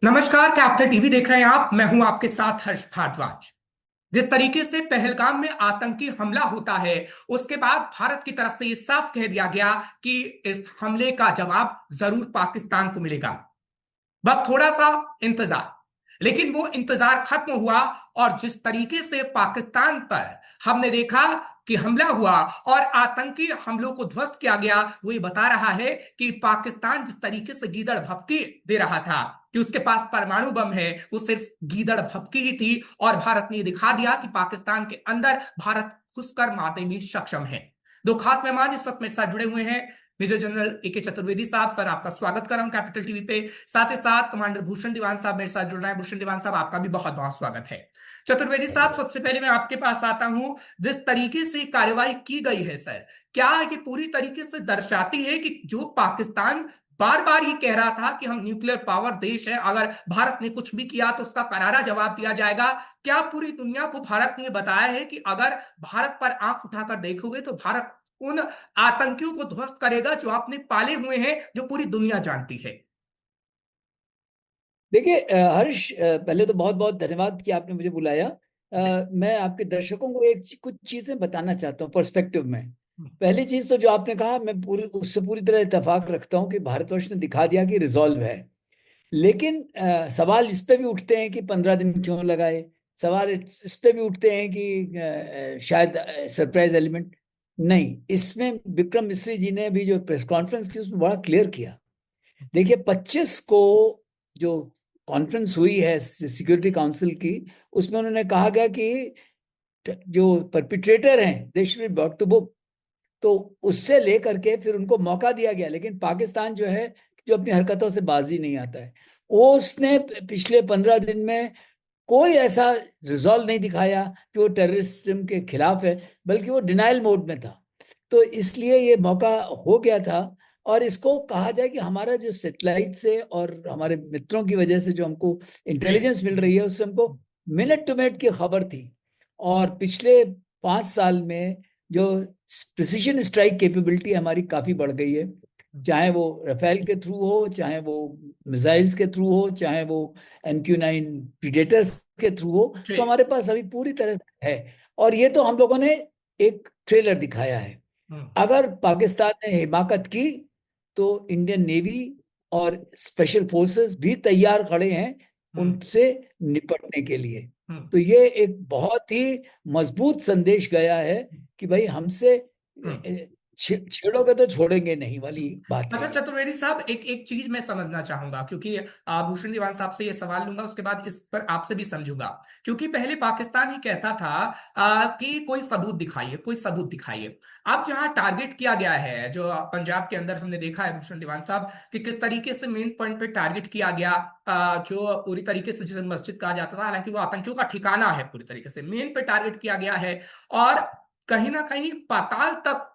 नमस्कार, capital TV देख रहे हैं आप। मैं हूं आपके साथ हर्ष भारद्वाज। जिस तरीके से पहलगाम में आतंकी हमला होता है, उसके बाद भारत की तरफ से यह साफ कह दिया गया कि इस हमले का जवाब जरूर पाकिस्तान को मिलेगा। बस थोड़ा सा इंतजार। लेकिन वो इंतजार खत्म हुआ, और जिस तरीके से पाकिस्तान पर हमने देखा कि हमला हुआ और आतंकी हमलों को ध्वस्त किया गया, वो ये बता रहा है कि पाकिस्तान जिस तरीके से गीदड़ भभकी दे रहा था कि उसके पास परमाणु बम है, वो सिर्फ गीदड़ भभकी ही थी। और भारत ने ये दिखा दिया कि पाकिस्तान के अंदर भारत घुसकर मारने में सक्षम है। दो खास मेहमान इस वक्त मेरे साथ जुड़े हुए हैं। मेजर जनरल ए के चतुर्वेदी साहब, सर आपका स्वागत कर रहा हूं कैपिटल टीवी पे। साथ ही साथ कमांडर भूषण दीवान साहब मेरे साथ जुड़ रहे हैं। भूषण दीवान साहब, आपका भी बहुत बहुत स्वागत है। चतुर्वेदी साहब, सबसे पहले मैं आपके पास आता हूं। जिस तरीके से कार्रवाई की गई है सर, क्या ये पूरी तरीके से दर्शाती है कि जो पाकिस्तान बार बार ये कह रहा था कि हम न्यूक्लियर पावर देश है, अगर भारत ने कुछ भी किया तो उसका करारा जवाब दिया जाएगा, क्या पूरी दुनिया को भारत ने बताया है कि अगर भारत पर आंख उठाकर देखोगे तो भारत उन आतंकियों को ध्वस्त करेगा जो आपने पाले हुए हैं, जो पूरी दुनिया जानती है? देखिए हर्ष, पहले तो बहुत बहुत धन्यवाद कि आपने मुझे बुलाया। जी। मैं आपके दर्शकों को कुछ चीजें बताना चाहता हूँ पर्सपेक्टिव में। हम्म। पहली चीज तो जो आपने कहा, मैं पूरी उससे पूरी तरह इत्तेफाक रखता हूँ कि भारतवर्ष ने दिखा दिया कि रिजॉल्व है। लेकिन सवाल इस पे भी उठते हैं कि 15 दिन क्यों लगाए। सवाल इस पे भी उठते हैं कि शायद सरप्राइज एलिमेंट नहीं। इसमें विक्रम मिश्री जी ने भी जो प्रेस कॉन्फ्रेंस की उसमें बड़ा क्लियर किया। देखिए 25 को जो कॉन्फ्रेंस हुई है सिक्योरिटी काउंसिल की, उसमें उन्होंने कहा गया कि जो परपिट्रेटर हैं they should be brought to book. तो उससे लेकर के फिर उनको मौका दिया गया, लेकिन पाकिस्तान जो है, जो अपनी हरकतों से बाजी नहीं आता है, वो उसने पिछले 15 दिन में कोई ऐसा रिजॉल्व नहीं दिखाया कि वो टेररिज्म के खिलाफ है, बल्कि वो डिनाइल मोड में था। तो इसलिए ये मौका हो गया था। और इसको कहा जाए कि हमारा जो सेटेलाइट से और हमारे मित्रों की वजह से जो हमको जी। इंटेलिजेंस मिल रही है, उससे हमको मिनट टू मिनट की खबर थी। और पिछले 5 साल में जो प्रिसीजन स्ट्राइक कैपेबिलिटी हमारी काफी बढ़ गई है। चाहे वो राफेल के थ्रू हो, चाहे वो मिसाइल्स के थ्रू हो, चाहे वो MQ-9 प्रीडेटर्स के थ्रू हो, जी। तो हमारे पास अभी पूरी तरह से है। और ये तो हम लोगों ने एक ट्रेलर दिखाया है। हम्म। अगर पाकिस्तान ने हिमाकत की तो इंडियन नेवी और स्पेशल फोर्सेस भी तैयार खड़े हैं हम्म। उनसे निपटने के लिए। हम्म। तो ये एक बहुत ही मजबूत संदेश गया है कि भाई हमसे हम्म। छेड़ोगे तो छोड़ेंगे नहीं वाली बात है अच्छा ये। चतुर्वेदी साहब, एक एक चीज मैं समझना चाहूंगा, क्योंकि भूषण दीवान साहब से ये सवाल लूंगा, उसके बाद इस पर आपसे भी समझूंगा। क्योंकि पहले पाकिस्तान ही कहता था कि कोई सबूत दिखाइए, कोई सबूत दिखाइए। अब जहां टारगेट किया गया है, जो पंजाब के अंदर हमने देखा है भूषण दीवान साहब, कि किस तरीके से मेन पॉइंट पे टारगेट किया गया, जो पूरी तरीके से जिसे मस्जिद कहा जाता था, हालांकि वो आतंकियों का ठिकाना है, पूरी तरीके से मेन पे टारगेट किया गया है। और कहीं ना कहीं पाताल तक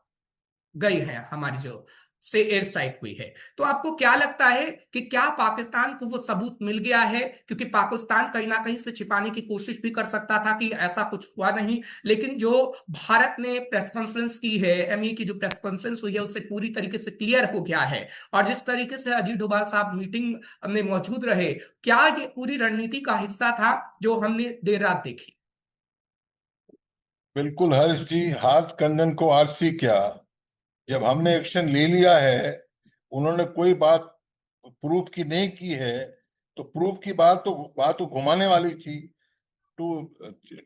गई है हमारी जो से एयर स्ट्राइक हुई है। तो आपको क्या लगता है कि क्या पाकिस्तान को वो सबूत मिल गया है? क्योंकि पाकिस्तान कहीं ना कहीं से छिपाने की कोशिश भी कर सकता था कि ऐसा कुछ हुआ नहीं, लेकिन जो भारत ने प्रेस कॉन्फ्रेंस की है, एमई की जो प्रेस कॉन्फ्रेंस हुई है, उससे पूरी तरीके से क्लियर हो गया है। और जिस तरीके से अजीत डोभाल साहब मीटिंग में मौजूद रहे, क्या ये पूरी रणनीति का हिस्सा था जो हमने देर रात देखी? बिल्कुल हर्ष जी, हाथ कंगन को आरसी क्या। जब हमने एक्शन ले लिया है, उन्होंने कोई बात प्रूफ की नहीं की है, तो प्रूफ की बात तो घुमाने वाली थी। टू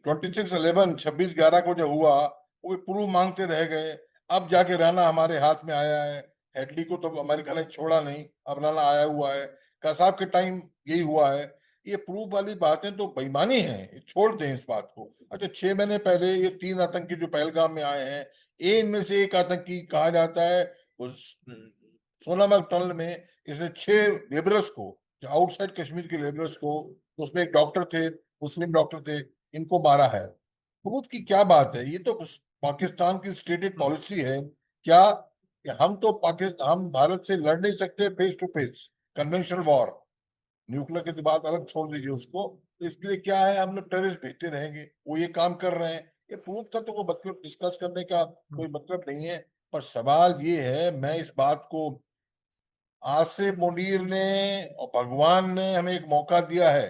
26/11 26/11 को जो हुआ, वो भी प्रूफ मांगते रह गए। अब जाके राना हमारे हाथ में आया है। हेडली को तो अमेरिका ने छोड़ा नहीं, अब राना आया हुआ है। कसाब के टाइम यही हुआ है। ये प्रूफ वाली बातें तो बेईमानी है, ये छोड़ दें इस बात को। अच्छा, 6 महीने पहले ये 3 आतंकी जो पहलगाम में आए हैं, इनमें से एक आतंकी कहा जाता है वो सोनामर्ग टनल में, इसने 6 लेबरर्स को, जो आउटसाइड कश्मीर के लेबरर्स को, उसमें एक डॉक्टर थे, मुस्लिम डॉक्टर थे, इनको मारा है। सबूत की क्या बात है? ये तो पाकिस्तान की स्टेटेड पॉलिसी है क्या कि हम भारत से लड़ नहीं सकते face to face, conventional war. Nuclear की तो बात अलग, छोड़ दीजिए उसको। तो इसके लिए क्या है, हम लोग टेररिस्ट भेजते रहेंगे, वो ये काम कर रहे हैं। ये प्रूफ का तो कोई मतलब डिस्कस करने का कोई मतलब नहीं है। पर सवाल ये है, मैं इस बात को आसिफ मुनीर ने और भगवान ने हमें एक मौका दिया है।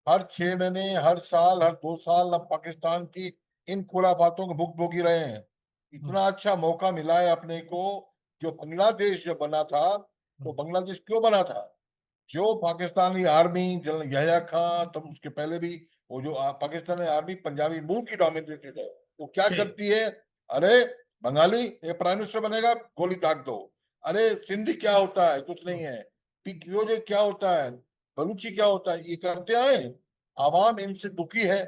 हर 6 महीने, हर साल, हर 2 साल हम पाकिस्तान की इन खुराफातों को भुगतभोगी रहे हैं। इतना अच्छा मौका मिला है अपने को। जो बांग्लादेश जब बना था, तो बांग्लादेश क्यों बना था? जो पाकिस्तानी आर्मी, जनरल यहया खान, तब उसके पहले भी वो जो पाकिस्तानी आर्मी पंजाबी मूल की डोमिनेटेड है, वो क्या जी करती है? अरे बंगाली ये प्राइम मिनिस्टर बनेगा, गोली दाग दो। अरे सिंधी क्या होता है? कुछ नहीं है। पीक्यूजे क्या होता है? बलूची क्या होता है? ये करते आए, आवाम इनसे दुखी है,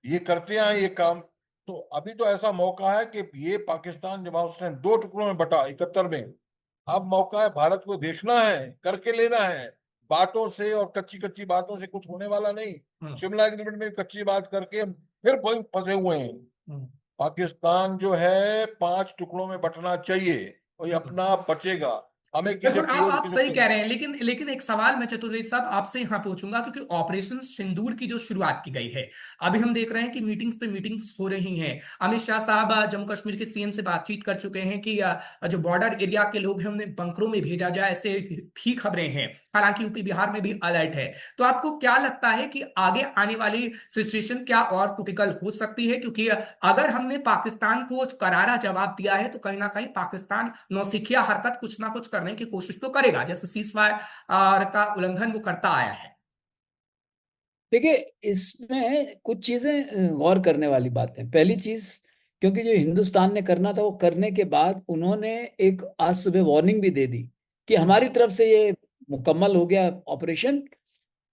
ये करते आए ये काम। तो अभी तो ऐसा मौका है कि ये पाकिस्तान जब उसने 2 टुकड़ों में बटा 71 में, अब मौका है भारत को देखना है, करके लेना है। बातों से और कच्ची कच्ची बातों से कुछ होने वाला नहीं। हम्म, शिमला एग्रीमेंट में कच्ची बात करके हम फिर वही फंसे हुए हैं। हम्म, पाकिस्तान जो है 5 टुकड़ों में बंटना चाहिए, और ये हम्म। अपना आप बचेगा। हमें किसी बिल्कुल, पीओ आप किसी सही कह रहे हैं, लेकिन लेकिन एक सवाल मैं चतुर्वेद साहब आपसे यहाँ पूछूंगा, क्योंकि ऑपरेशन सिंदूर की जो शुरुआत की गई है, अभी हम देख रहे हैं कि मीटिंग्स पे मीटिंग्स हो रही हैं। अमित शाह साहब जम्मू कश्मीर के सीएम से बातचीत कर चुके हैं कि जो बॉर्डर एरिया के लोग हैं उन्हें बंकरों में भेजा जाए, ऐसे भी खबरें हैं। हालांकि यूपी बिहार में भी अलर्ट है। तो आपको क्या लगता है कि आगे आने वाली सिचुएशन क्या और क्रिटिकल हो सकती है? क्योंकि अगर हमने पाकिस्तान को करारा जवाब दिया है, तो कहीं ना कहीं पाकिस्तान नौसिखिया हरकत कुछ ना कुछ करने की कोशिश तो करेगा, जैसे सीज फायर का उल्लंघन वो करता आया है। देखिए, इसमें कुछ चीजें गौर करने वाली बात है। पहली चीज, क्योंकि जो हिंदुस्तान ने करना था वो करने के बाद उन्होंने एक आज सुबह वार्निंग भी दे दी कि हमारी तरफ से ये मुकम्मल हो गया ऑपरेशन।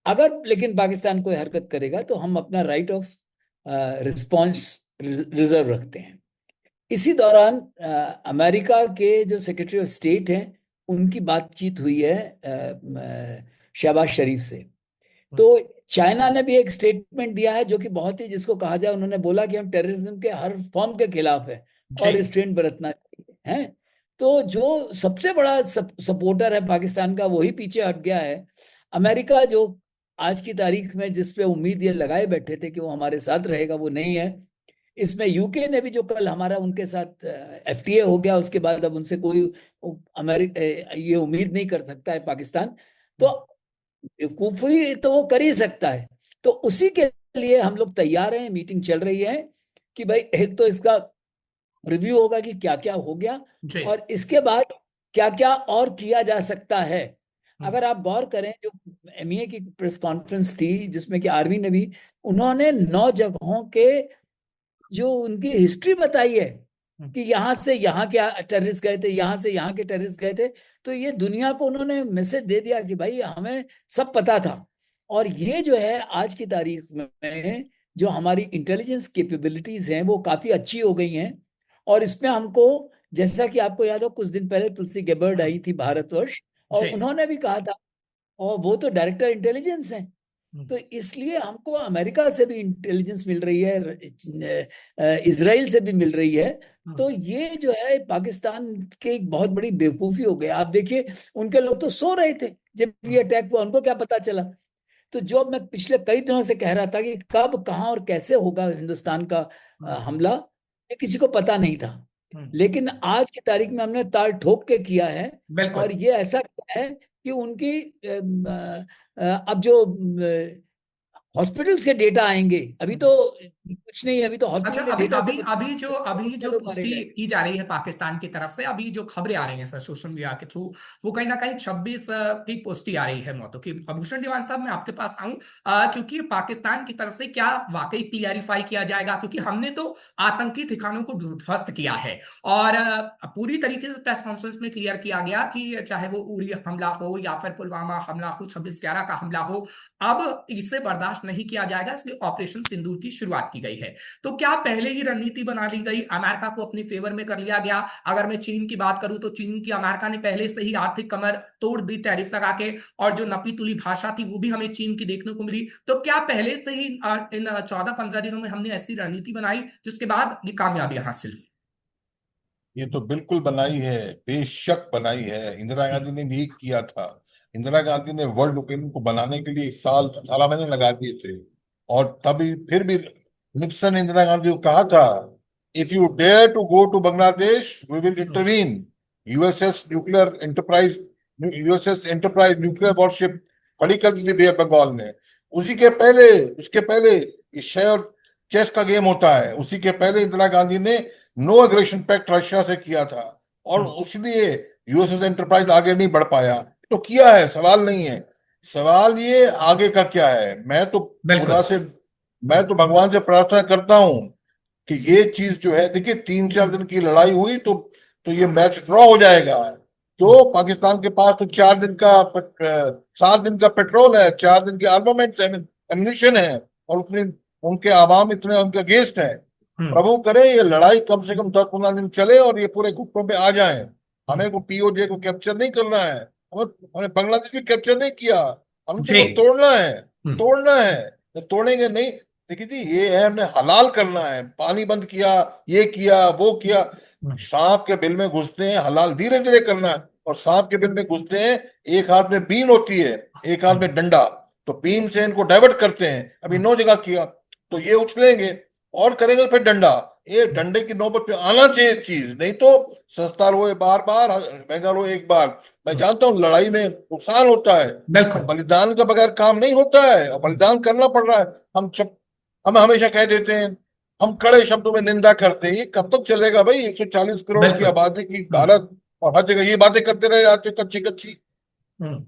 अगर लेकिन पाकिस्तान कोई हरकत करेगा तो हम अपना राइट ऑफ रिस्पॉन्स रिजर्व रखते हैं। इसी दौरान अमेरिका के जो सेक्रेटरी ऑफ स्टेट हैं, उनकी बातचीत हुई है शहबाज शरीफ से। तो चाइना ने भी एक स्टेटमेंट दिया है जो कि बहुत ही, जिसको कहा जाए, उन्होंने बोला कि हम टेररिज्म के हर फॉर्म के खिलाफ है जी और रिस्ट्रेंट बरतना चाहिए है। तो जो सबसे बड़ा सपोर्टर है पाकिस्तान का, वही पीछे हट गया है। अमेरिका, जो आज की तारीख में जिस पे उम्मीद ये लगाए बैठे थे कि वो हमारे साथ रहेगा, वो नहीं है। इसमें यूके ने भी, जो कल हमारा उनके साथ एफटीए हो गया, उसके बाद अब उनसे कोई अमेरिका ये उम्मीद नहीं कर सकता है पाकिस्तान। तो बेवकूफी तो वो कर ही सकता है। तो उसी के लिए हम लोग तैयार हैं। मीटिंग चल रही है कि भाई एक तो इसका रिव्यू होगा कि क्या क्या हो गया, जी। और इसके बाद क्या क्या और किया जा सकता है। हम्म, अगर आप गौर करें, जो एमईए की प्रेस कॉन्फ्रेंस थी जिसमें कि आर्मी ने भी, उन्होंने 9 जगहों के जो उनकी हिस्ट्री बताई है हम्म, कि यहाँ से यहाँ के टेररिस्ट गए थे, यहाँ से यहाँ के टेररिस्ट गए थे। तो ये दुनिया को उन्होंने मैसेज दे दिया कि भाई हमें सब पता था। और ये जो है आज की तारीख में जो हमारी इंटेलिजेंस कैपेबिलिटीज हैं वो काफी अच्छी हो गई हैं। और इसमें हमको, जैसा कि आपको याद हो, कुछ दिन पहले तुलसी गेबर्ड हम्म, आई थी भारतवर्ष, और जी। उन्होंने भी कहा था, और वो तो डायरेक्टर इंटेलिजेंस हैं। हम्म, तो इसलिए हमको अमेरिका से भी इंटेलिजेंस मिल रही है, इसराइल से भी मिल रही है। हम्म, तो ये जो है पाकिस्तान के एक बहुत बड़ी बेवकूफी हो गई। आप देखिए, उनके लोग तो सो रहे थे जब हम्म, ये अटैक हुआ, उनको क्या पता चला? तो जो मैं पिछले कई दिनों से कह रहा था कि कब, कहाँ और कैसे होगा हिंदुस्तान का हम्म, हमला, ये किसी को पता नहीं था। हम्म, लेकिन आज की तारीख में हमने ताल ठोक के किया है। बिल्कुल। और ये ऐसा किया है कि उनकी अब जो हॉस्पिटल्स के डेटा आएंगे, अभी तो कुछ नहीं है, अभी तो अच्छा, हॉस्पिटल के अभी डेटा से अभी अभी जो अभी कितने जो लोग मारे पुष्टि गए। की जा रही है पाकिस्तान की तरफ से, अभी जो खबरें आ रही हैं सर सोशल मीडिया के थ्रू, वो कहीं ना कहीं 26 की पुष्टि आ रही है मौतों की। भूषण दीवान साहब, मैं आपके पास आऊं, क्योंकि पाकिस्तान की तरफ से क्या वाकई क्लियरिफाई किया जाएगा? क्योंकि हमने तो आतंकी ठिकानों को ध्वस्त किया है, और पूरी तरीके से प्रेस कॉन्फ्रेंस में क्लियर किया गया कि चाहे वो उरी हमला हो या फिर पुलवामा हमला हो, 26/11 का हमला हो, अब इसे बर्दाश्त नहीं किया जाएगा, इसलिए ऑपरेशन सिंदूर की शुरुआत की गई है। तो क्या पहले ही रणनीति बना ली गई, अमेरिका को अपने फेवर में कर लिया गया? अगर मैं चीन की बात करूं, तो चीन की अमेरिका ने पहले से ही आर्थिक कमर तोड़ दी टैरिफ लगा के, और जो नपी तुली भाषा थी वो भी हमें चीन की देखने को मिली। तो क्या पहले से ही इन 14-15 दिनों में हमने ऐसी रणनीति बनाई जिसके बाद ये कामयाबी हासिल हुई? ये तो बिल्कुल बनाई है, बेशक बनाई है। इंदिरा गांधी ने भी किया था। इंदिरा गांधी ने वर्ल्ड ओपिनियन को बनाने के लिए 1 साल 18 महीने लगा दिए थे। और तभी फिर भी निक्सन ने इंदिरा गांधी को कहा था, if you dare to go to Bangladesh we will intervene. USS nuclear Enterprise USS Enterprise nuclear warship खड़ी कर दी थी बे बंगाल ने। उसके पहले ये शेयर और चेस का गेम होता है, उसी के पहले इंदिरा गांधी ने नो एग्रेशन पैक्ट रशिया से किया था, और उसलिए यूएसएस एंटरप्राइज आगे नहीं बढ़ पाया। तो किया है, सवाल नहीं है। सवाल ये आगे का क्या है। बिल्कुल। मैं तो भगवान से प्रार्थना करता हूं कि ये चीज जो है, देखिए 3-4 दिन की लड़ाई हुई तो ये मैच ड्रॉ हो जाएगा। तो पाकिस्तान के पास तो 7 दिन का पेट्रोल है, 4 दिन के आर्मामेंट्स है, एम्यूनिशन है, और उतने उनके आवाम इतने उनके अगेंस्ट है। प्रभु करे ये लड़ाई कम से कम 10-15 दिन चले और ये पूरे घुटनों पे आ जाए। हमें को पीओजे को कैप्चर नहीं करना है, हमें बांग्लादेश भी कैप्चर नहीं किया, हमें जी। तो तोड़ना है, तोड़ना है। तोड़ेंगे नहीं। देखिए जी, ये है हमने हलाल करना है। पानी बंद किया, ये किया, वो किया। सांप के बिल में घुसते हैं, हलाल धीरे धीरे करना है। और सांप के बिल में घुसते हैं, एक हाथ में बीन होती है, एक हाथ में डंडा, तो बीन से इनको डाइवर्ट करते हैं। अभी 9 जगह किया, तो ये उछलेंगे और करेंगे फिर डंडा। ये डंडे की नौबत पे आना चाहिए चीज, नहीं तो सस्ता रोए बार बार, महंगा रोए एक बार। मैं जानता हूँ लड़ाई में नुकसान होता है, बिल्कुल। बलिदान का बगैर काम नहीं होता है, और बलिदान करना पड़ रहा है। हम हमेशा कह देते हैं, हम कड़े शब्दों में निंदा करते हैं। ये कब तक चलेगा भाई? 140 करोड़ की बिल्कुल। आबादी की भारत, और हर जगह ये बातें करते रहे जाते कच्ची कच्ची। हम्म।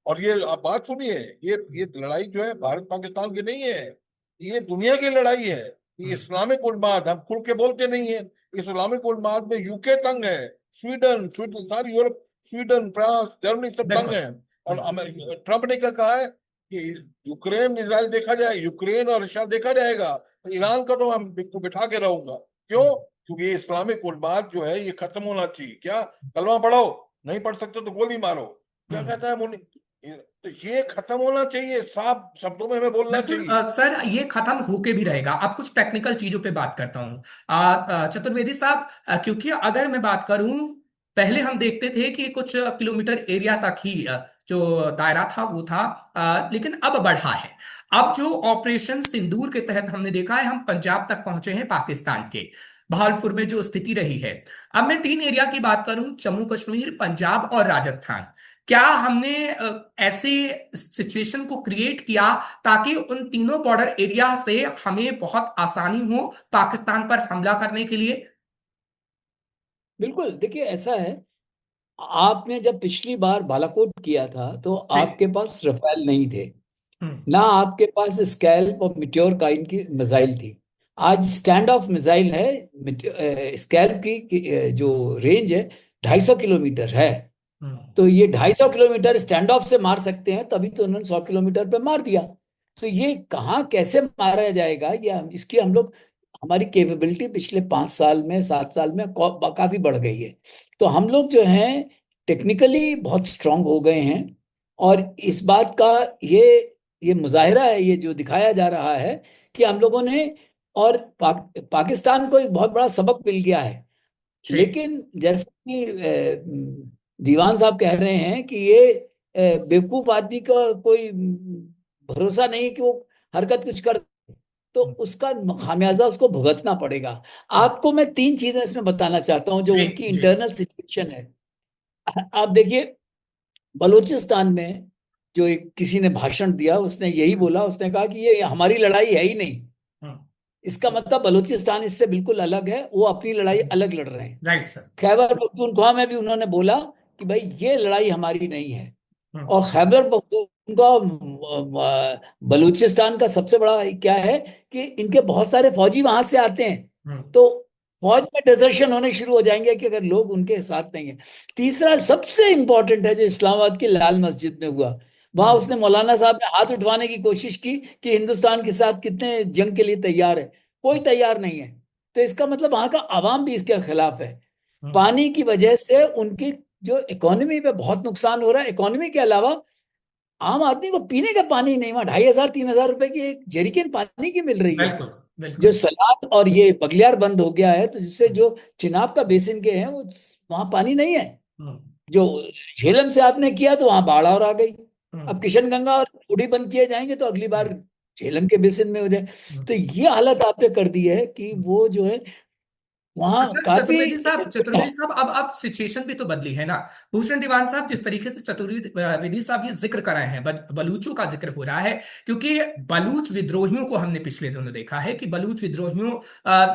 और ये आप बात सुनिए, ये लड़ाई जो है भारत पाकिस्तान की नहीं है, ये दुनिया की लड़ाई है। ये इस्लामिक उन्माद, हम खुल के बोलते नहीं है। इस्लामिक उन्माद में यूके तंग है, स्वीडन स्वीडन सारी यूरोप, स्वीडन, फ्रांस, जर्मनी सब तंग बिल्कुल। है। और ट्रंप ने क्या कहा है कि यूक्रेन इसराइल देखा जाए, यूक्रेन और रशिया देखा जाएगा, तो ईरान का तो हम बिठा के रहूंगा। क्यों? क्योंकि ये इस्लामिक उन्माद जो है ये खत्म होना चाहिए। क्या कलमा पढ़ो, नहीं पढ़ सकते तो गोली मारो, क्या कहता है मुनि? तो ये खत्म होना चाहिए, साफ शब्दों में हमें बोलना बिल्कुल। चाहिए। सर, ये खत्म होके भी रहेगा। अब कुछ टेक्निकल चीजों पे बात करता हूँ। चतुर्वेदी साहब, क्योंकि अगर मैं बात करूं, पहले हम देखते थे कि कुछ किलोमीटर एरिया तक ही जो दायरा था वो था, लेकिन अब बढ़ा है। अब जो ऑपरेशन सिंदूर के तहत हमने देखा है, हम पंजाब तक पहुंचे हैं, पाकिस्तान के भागलपुर में जो स्थिति रही है। अब मैं 3 एरिया की बात करूं, जम्मू कश्मीर, पंजाब और राजस्थान। क्या हमने ऐसे सिचुएशन को क्रिएट किया ताकि उन तीनों बॉर्डर एरिया से हमें बहुत आसानी हो पाकिस्तान पर हमला करने के लिए? बिल्कुल। देखिए ऐसा है, आपने जब पिछली बार बालाकोट किया था तो जी। आपके पास रफेल नहीं थे, हम्म। ना आपके पास स्कैल्प और मिट्योर काइंड की मिसाइल थी। आज स्टैंड ऑफ मिसाइल है। स्कैल्प की जो रेंज है 250 किलोमीटर है। हम्म। तो ये 250 किलोमीटर स्टैंड ऑफ से मार सकते हैं, तभी तो उन्होंने 100 किलोमीटर पे मार दिया। तो ये कहाँ कैसे मारा जाएगा, ये इसकी हम लोग, हमारी कैपेबिलिटी पिछले 5 साल में 7 साल में काफी बढ़ गई है। तो हम लोग जो हैं टेक्निकली बहुत स्ट्रांग हो गए हैं। और इस बात का ये मुजाहिरा है, ये जो दिखाया जा रहा है कि हम लोगों ने, और पाकिस्तान को एक बहुत बड़ा सबक मिल गया है। जी। लेकिन जैसे कि दीवान साहब कह रहे हैं कि ये बेवकूफ आदमी का कोई भरोसा नहीं कि वो हरकत कुछ कर, तो उसका खामियाजा उसको भुगतना पड़ेगा। आपको मैं 3 चीजें इसमें बताना चाहता हूं जो जी। उनकी जी। इंटरनल सिचुएशन है। आप देखिए, बलूचिस्तान में जो एक किसी ने भाषण दिया, उसने यही बोला, उसने कहा कि ये हमारी लड़ाई है ही नहीं। हम्म। इसका मतलब बलूचिस्तान इससे बिल्कुल अलग है, वो अपनी लड़ाई अलग लड़ रहे हैं। Right sir. खैबर पख्तूनख्वा में भी उन्होंने बोला कि भाई ये लड़ाई हमारी नहीं है। हम्म। और खैबर पख्तूनख्वा बलूचिस्तान का सबसे बड़ा क्या है कि इनके बहुत सारे फौजी वहां से आते हैं। हम्म। तो फौज में डिजर्शन होने शुरू हो जाएंगे कि अगर लोग उनके साथ नहीं है। तीसरा सबसे इंपॉर्टेंट है जो इस्लामाबाद की लाल मस्जिद में हुआ, वहां हम्म। उसने मौलाना साहब ने हाथ उठवाने की कोशिश की कि हिंदुस्तान के साथ कितने जंग के लिए तैयार है। कोई तैयार नहीं है। तो इसका मतलब वहां का आवाम भी इसके खिलाफ है। हम्म। पानी की वजह से उनकी जो इकोनॉमी पे बहुत नुकसान हो रहा है। इकोनॉमी के अलावा आम आदमी को पीने का पानी नहीं, वहां 2,500-3,000 रुपए की एक जेरिकेन पानी की मिल रही है। बिल्कुल। जो बिल्कुल। सलाद और ये बगलियार बंद हो गया है, तो जिससे जो चिनाब का बेसिन के हैं वो, वहां पानी नहीं है। हम्म। जो झेलम से आपने किया तो वहां बाढ़ और आ गई। हम्म। अब किशनगंगा और बूढ़ी बंद किए जाएंगे तो अगली बार झेलम के बेसिन में हो जाए। हम्म। तो ये हालत आपने कर दी है कि वो जो है वहां अच्छा काफी चतुर्वेदी साहब, अब सिचुएशन भी तो बदली है ना। भूषण दीवान साहब, जिस तरीके से चतुर्वेदी साहब ये जिक्र कर रहे हैं, बलूचों का जिक्र हो रहा है, क्योंकि बलूच विद्रोहियों को हमने पिछले दिनों देखा है कि बलूच विद्रोहियों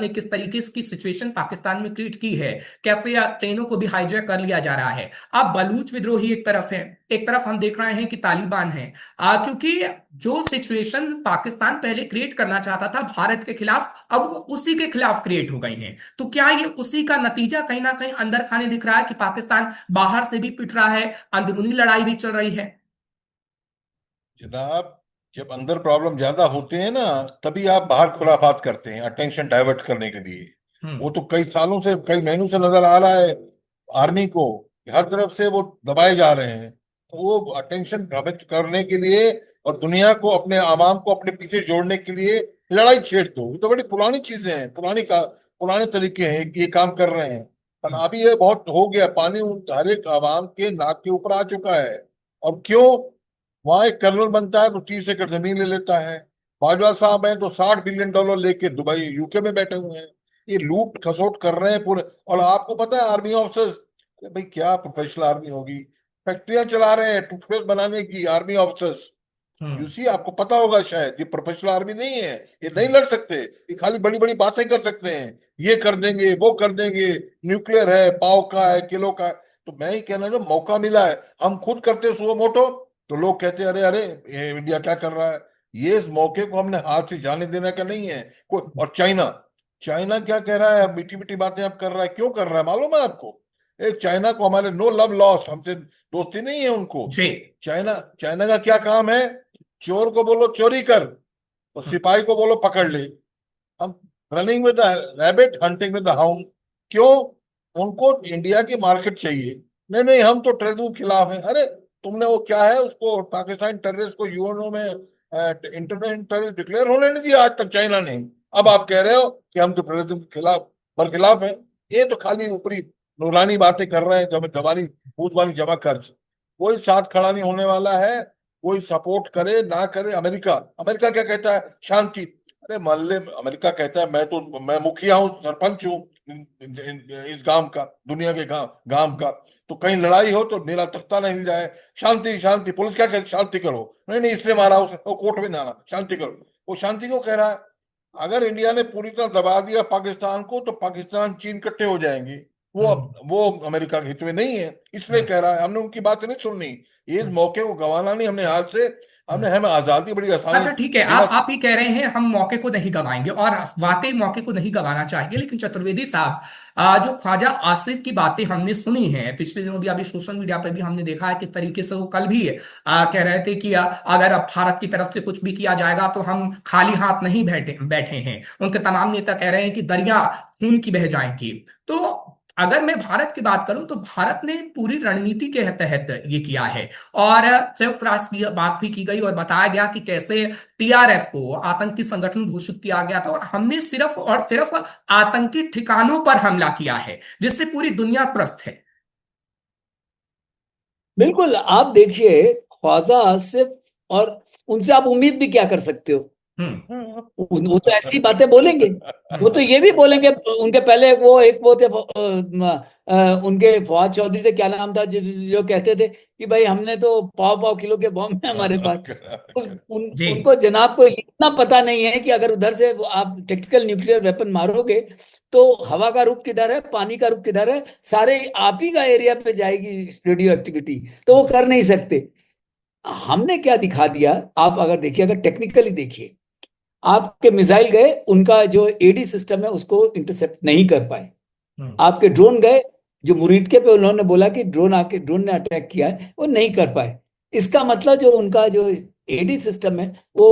ने किस तरीके की सिचुएशन पाकिस्तान में क्रिएट की है, कैसे ट्रेनों को भी हाईजैक कर लिया जा रहा है। अब बलूच विद्रोही एक तरफ है, एक तरफ हम देख रहे हैं कि तालिबान है। क्योंकि जो सिचुएशन पाकिस्तान पहले क्रिएट करना चाहता था भारत के खिलाफ, अब वो उसी के खिलाफ क्रिएट हो गई है। तो क्या ये उसी का नतीजा कहीं ना कहीं अंदर खाने दिख रहा है कि पाकिस्तान बाहर से भी पिट रहा है, अंदरूनी लड़ाई भी चल रही है? जनाब, जब अंदर प्रॉब्लम ज्यादा होते हैं ना, तभी आप बाहर खुराफात करते हैं अटेंशन डाइवर्ट करने के लिए। हम्म। वो तो कई सालों से, कई महीनों से नजर आ रहा है आर्मी को, हर तरफ से वो दबाए जा रहे हैं। तो वो अटेंशन डाइवर्ट करने के लिए और दुनिया को, अपने आवाम को अपने पीछे जोड़ने के लिए लड़ाई छेड़ दो। ये तो बड़ी पुरानी चीजें हैं, पुराने तरीके हैं कि ये काम कर रहे हैं। पर अभी ये बहुत हो गया, पानी हर एक आवाम के नाक के ऊपर आ चुका है। और क्यों? वहां एक कर्नल बनता है तो 30 एकड़ जमीन ले लेता है। बाजवा साहब हैं तो $60 बिलियन लेके दुबई, यूके में बैठे हुए हैं। ये लूट खसोट कर रहे हैं पूरे। और आपको पता है आर्मी ऑफिसर्स, अरे भाई क्या प्रोफेशनल आर्मी होगी, फैक्ट्रियां चला रहे हैं टूथपेस्ट बनाने की आर्मी ऑफिसर्स। हम्म। यूसी आपको पता होगा शायद, ये प्रोफेशनल आर्मी नहीं है। ये नहीं लड़ सकते, ये खाली बड़ी बड़ी बातें कर सकते हैं, ये कर देंगे वो कर देंगे, न्यूक्लियर है, पाव का है, किलो का है। तो मैं ही कहना, जो मौका मिला है हम खुद करते सुओ मोटो, तो लोग कहते हैं अरे अरे ये इंडिया क्या कर रहा है। ये इस मौके को हमने हाथ से जाने देने का नहीं है कोई। और चाइना, चाइना क्या कह रहा है, मीठी मीठी बातें आप कर रहा है, क्यों कर रहा है मालूम है आपको? चाइना को हमारे नो लव लॉस, हमसे दोस्ती नहीं है उनको। जी। चाइना चाइना का क्या काम है? चोर को बोलो चोरी कर, और सिपाही को बोलो पकड़ ले। हम running with the rabbit, hunting with the hound. क्यों? उनको इंडिया की मार्केट चाहिए। नहीं नहीं, हम तो टेररिज्म के खिलाफ हैं। अरे तुमने वो क्या है, उसको पाकिस्तान टेररिस्ट को यूएनओ में इंटरनेशनल टेररिस्ट डिक्लेयर होने नहीं दिया आज तक चाइना ने। अब आप कह रहे हो कि हम तो टेररिज्म के खिलाफ, बरखिलाफ हैं। ये तो खाली ऊपरी नूरानी बातें कर रहे हैं, जब जवानी पूजवानी जमा खर्च। कोई साथ खड़ा नहीं होने वाला है। कोई सपोर्ट करे ना करे, अमेरिका, अमेरिका क्या कहता है? शांति। अरे मोहल्ले, अमेरिका कहता है मैं मुखिया हूँ, सरपंच हूँ इस गांव का, दुनिया के गांव गांव का। तो कहीं लड़ाई हो तो मेरा तख्ता नहीं जाए। शांति शांति। पुलिस क्या कहती? शांति करो। नहीं नहीं, इसने मारा, उसने, वो कोर्ट में ना आना, शांति करो। वो शांति क्यों कह रहा है? अगर इंडिया ने पूरी तरह दबा दिया पाकिस्तान को, तो पाकिस्तान चीन इकट्ठे हो जाएंगे। वो हम्म। वो अमेरिका के हित में नहीं है, इसलिए हम्म। कह रहा है। हमने उनकी बातें नहीं सुननी। इस हम्म। मौके को गंवाना नहीं हमने हाथ से। हम्म। हमें आजादी बड़ी आसानी अच्छा ठीक है, बिना। आप ही कह रहे हैं हम मौके को नहीं गवाएंगे, और वाकई मौके को नहीं गवाना चाहिए। लेकिन चतुर्वेदी साहब, जो ख्वाजा आसिफ की बातें हमने सुनी हैं पिछले दिनों भी, अभी सोशल मीडिया पर भी हमने देखा है किस तरीके से वो कल भी कह रहे थे कि अगर अब भारत की तरफ से कुछ भी किया जाएगा तो हम खाली हाथ नहीं बैठे बैठे हैं। उनके तमाम नेता कह रहे हैं कि दरिया खून की बह जाएंगी। तो अगर मैं भारत की बात करूं तो भारत ने पूरी रणनीति के तहत ये किया है, और संयुक्त राष्ट्र की बात भी की गई और बताया गया कि कैसे टीआरएफ को आतंकी संगठन घोषित किया गया था, और हमने सिर्फ और सिर्फ आतंकी ठिकानों पर हमला किया है, जिससे पूरी दुनिया त्रस्त है। बिल्कुल। आप देखिए ख्वाजा आसिफ, और उनसे आप उम्मीद भी क्या कर सकते हो? हम्म। वो तो ऐसी बातें बोलेंगे। वो हम्म। तो ये भी बोलेंगे। उनके पहले वो थे, उनके फवाद चौधरी थे, क्या नाम था, जो कहते थे कि भाई हमने तो पाव पाव किलो के बॉम्ब है हमारे पास। जी। उनको जनाब को इतना पता नहीं है कि अगर उधर से आप टैक्टिकल न्यूक्लियर वेपन मारोगे तो हवा का रुख किधर है, पानी का रुख किधर है, सारे आप ही का एरिया पे जाएगी रेडियो एक्टिविटी। तो वो कर नहीं सकते। हमने क्या दिखा दिया, आप अगर देखिए, अगर टेक्निकली देखिए, आपके मिसाइल गए, उनका जो एडी सिस्टम है उसको इंटरसेप्ट नहीं कर पाए। हम्म। आपके ड्रोन गए, जो मुरीदके पे उन्होंने बोला कि ड्रोन ने अटैक किया है, वो नहीं कर पाए। इसका मतलब जो उनका जो एडी सिस्टम है वो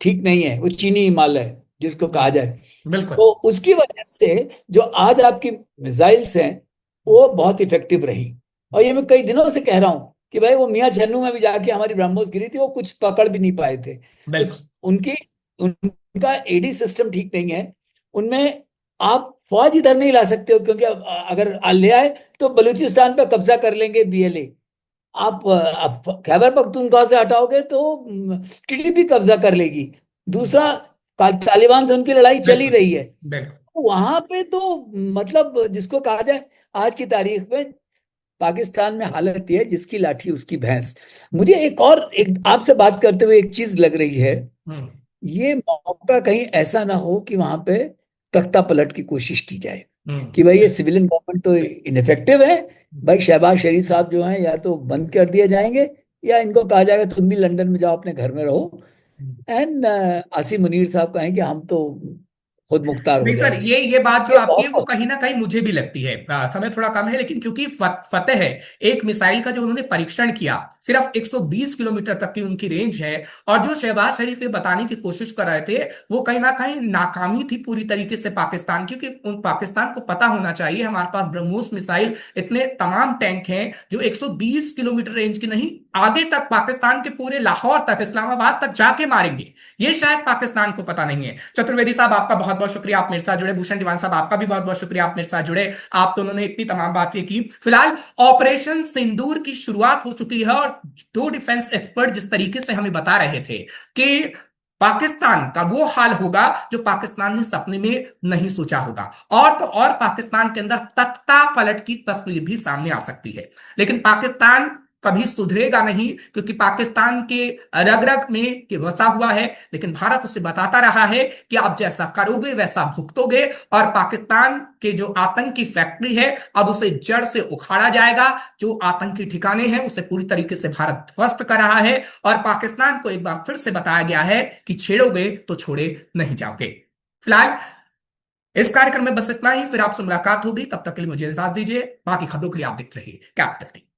ठीक नहीं है, वो चीनी हिमालय जिसको कहा जाए। बिल्कुल। तो उसकी वजह से जो आज आपकी मिसाइल्स हैं वो बहुत इफेक्टिव रही। और ये मैं कई दिनों से कह रहा हूं कि भाई वो मियां छन्नू में भी जाके हमारी ब्रह्मोस गिरी थी, वो कुछ पकड़ भी नहीं पाए थे। तो बिल्कुल। उनकी उनका एडी सिस्टम ठीक नहीं है। उनमें आप फौज इधर नहीं ला सकते हो, क्योंकि अगर ले आए तो बलूचिस्तान पे कब्जा कर लेंगे बीएलए। आप खैबर पख्तूनख्वा से हटाओगे तो टीडीपी कब्जा कर लेगी। दूसरा, तालिबान से उनकी लड़ाई चल ही बिल्कुल। रही है। बिल्कुल। वहां पे तो मतलब जिसको कहा जाए, आज की तारीख में पाकिस्तान में हालत यह है, जिसकी लाठी उसकी भैंस। मुझे एक आपसे बात करते हुए एक चीज लग रही है, हम्म। ये मौका कहीं ऐसा ना हो कि वहां पे तख्ता पलट की कोशिश की जाए हम्म। कि भाई ये सिविलियन गवर्नमेंट तो इनफेक्टिव है, भाई शहबाज शरीफ साहब जो हैं या तो बंद कर दिए जाएंगे, या इनको कहा जाएगा तुम भी लंदन में जाओ अपने घर में रहो, हम्म। एंड आसिम मुनीर साहब कहें कि हम तो खुद मुख्तार हो नहीं सर, जाएंगे। ये बात जो ये आपकी है वो बहुत कहीं ना कहीं मुझे भी लगती है। समय थोड़ा कम है, लेकिन क्योंकि फतेह है, एक मिसाइल का जो उन्होंने परीक्षण किया, सिर्फ 120 किलोमीटर तक की उनकी रेंज है, और जो शहबाज शरीफ ये बताने की कोशिश कर रहे थे वो कहीं ना कहीं नाकामी थी पूरी तरीके से पाकिस्तान की, क्योंकि उन पाकिस्तान को पता होना चाहिए हमारे पास ब्रह्मोस मिसाइल, इतने तमाम टैंक हैं जो 120 किलोमीटर रेंज की नहीं, आगे तक पाकिस्तान के पूरे लाहौर तक, इस्लामाबाद तक जाके मारेंगे। ये शायद पाकिस्तान को पता नहीं है। चतुर्वेदी साहब आपका बहुत बहुत शुक्रिया, आप मेरे साथ जुड़े। भूषण दीवान साहब आपका भी बहुत बहुत शुक्रिया, आप मेरे साथ जुड़े। आप दोनों ने इतनी तमाम बातें की। फिलहाल ऑपरेशन सिंदूर की शुरुआत हो चुकी है, और दो डिफेंस एक्सपर्ट जिस तरीके से हमें बता रहे थे कि पाकिस्तान का वो हाल होगा जो पाकिस्तान ने सपने में नहीं सोचा होगा, और तो और पाकिस्तान के अंदर तख्ता पलट की तस्वीर भी सामने आ सकती है। लेकिन पाकिस्तान कभी सुधरेगा नहीं, क्योंकि पाकिस्तान के रग रग में के बसा हुआ है। लेकिन भारत उसे बताता रहा है कि आप जैसा करोगे वैसा भुगतोगे, और पाकिस्तान के जो आतंकी फैक्ट्री है अब उसे जड़ से उखाड़ा जाएगा। जो आतंकी ठिकाने हैं उसे पूरी तरीके से भारत ध्वस्त कर रहा है, और पाकिस्तान को एक बार फिर से बताया गया है कि छेड़ोगे तो छोड़े नहीं जाओगे। फिलहाल इस कार्यक्रम में बस इतना ही, फिर आपसे मुलाकात होगी, तब तक के लिए मुझे इजाजत दीजिए। बाकी खबरों के लिए आप देखते रहिए कैपिटल टीवी।